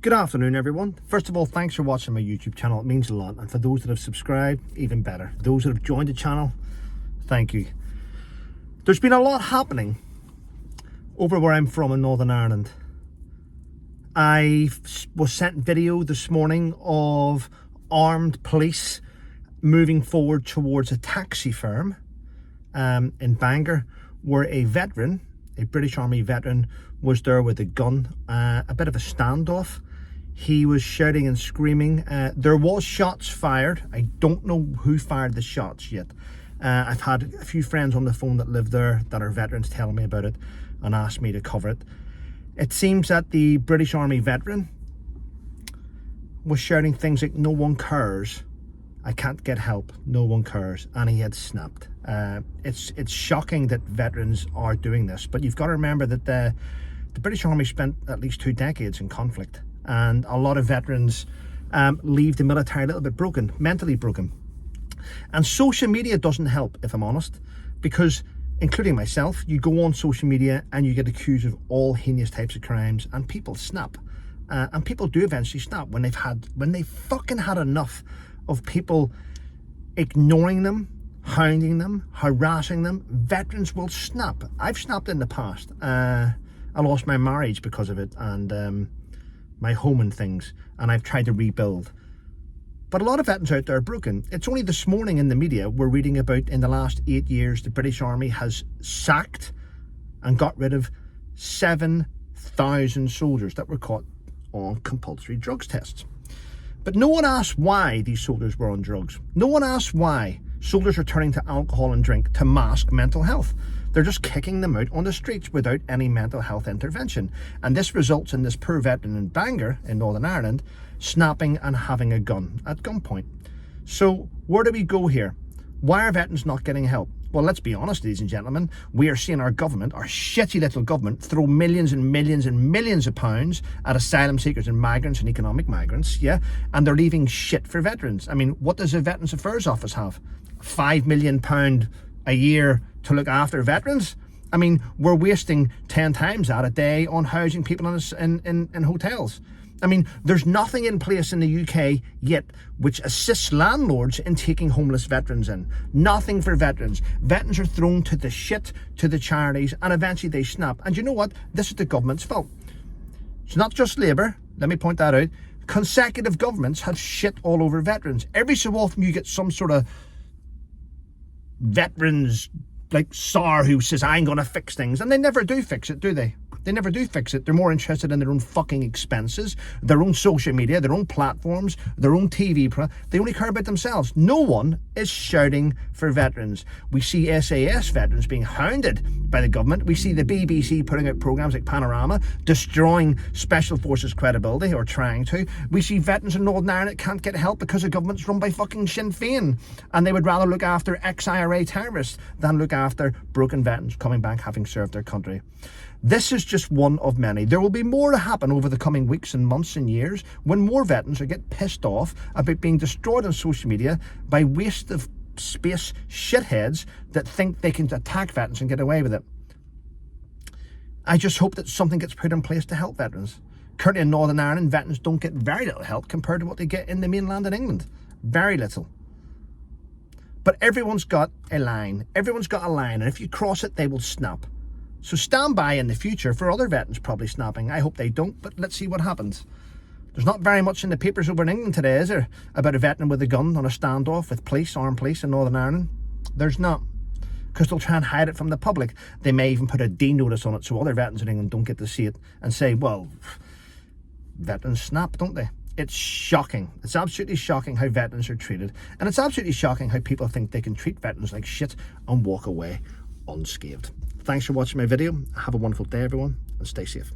Good afternoon, everyone. First of all, thanks for watching my YouTube channel. It means a lot. And for those that have subscribed, even better. Those that have joined the channel, thank you. There's been a lot happening over where I'm from in Northern Ireland. I was sent video this morning of armed police moving forward towards a taxi firm in Bangor, where a veteran, a British Army veteran, was there with a gun, a bit of a standoff. He was shouting and screaming. There was shots fired. I don't know who fired the shots yet. I've had a few friends on the phone that live there that are veterans tell me about it and asked me to cover it. It seems that the British Army veteran was shouting things like, "No one cares. I can't get help. No one cares." And he had snapped. It's shocking that veterans are doing this, but you've got to remember that the British Army spent at least 2 decades in conflict, and a lot of veterans leave the military a little bit broken, mentally broken. And social media doesn't help, if I'm honest, because including myself, you go on social media and you get accused of all heinous types of crimes, and people snap. And people do eventually snap when they've fucking had enough of people ignoring them, hounding them, harassing them. Veterans will snap. I've snapped in the past. I lost my marriage because of it, and my home and things, and I've tried to rebuild. But a lot of veterans out there are broken. It's only this morning in the media we're reading about, in the last 8 years, the British Army has sacked and got rid of 7,000 soldiers that were caught on compulsory drugs tests. But no one asked why these soldiers were on drugs. No one asked why soldiers are turning to alcohol and drink to mask mental health. They're just kicking them out on the streets without any mental health intervention. And this results in this poor veteran in Bangor, in Northern Ireland, snapping and having a gun at gunpoint. So where do we go here? Why are veterans not getting help? Well, let's be honest, ladies and gentlemen. We are seeing our government, our shitty little government, throw millions and millions and millions of pounds at asylum seekers and migrants and economic migrants, yeah? And they're leaving shit for veterans. I mean, what does the Veterans Affairs Office have? £5 million a year to look after veterans? I mean, we're wasting 10 times that a day on housing people in hotels. I mean, there's nothing in place in the UK yet which assists landlords in taking homeless veterans in. Nothing for veterans. Veterans are thrown to the shit, to the charities, and eventually they snap. And you know what? This is the government's fault. It's not just Labour. Let me point that out. Consecutive governments have shit all over veterans. Every so often you get some sort of veterans like SAR who says, "I'm going to fix things," and they never do fix it, do they? They never do fix it. They're more interested in their own fucking expenses, their own social media, their own platforms, their own TV. They only care about themselves. No one is shouting for veterans. We see SAS veterans being hounded by the government. We see the BBC putting out programmes like Panorama, destroying Special Forces credibility, or trying to. We see veterans in Northern Ireland that can't get help because the government's run by fucking Sinn Féin, and they would rather look after ex-IRA terrorists than look after broken veterans coming back having served their country. This is just one of many. There will be more to happen over the coming weeks and months and years when more veterans are getting pissed off about being destroyed on social media by waste of space shitheads that think they can attack veterans and get away with it. I just hope that something gets put in place to help veterans. Currently in Northern Ireland, veterans don't get very little help compared to what they get in the mainland in England. Very little. But everyone's got a line. Everyone's got a line, and if you cross it, they will snap. So stand by in the future for other veterans probably snapping. I hope they don't, but let's see what happens. There's not very much in the papers over in England today, is there, about a veteran with a gun on a standoff with police, armed police in Northern Ireland? There's not, because they'll try and hide it from the public. They may even put a D notice on it so other veterans in England don't get to see it and say, well, veterans snap, don't they? It's shocking. It's absolutely shocking how veterans are treated. And it's absolutely shocking how people think they can treat veterans like shit and walk away unscathed. Thanks for watching my video. Have a wonderful day, everyone, and stay safe.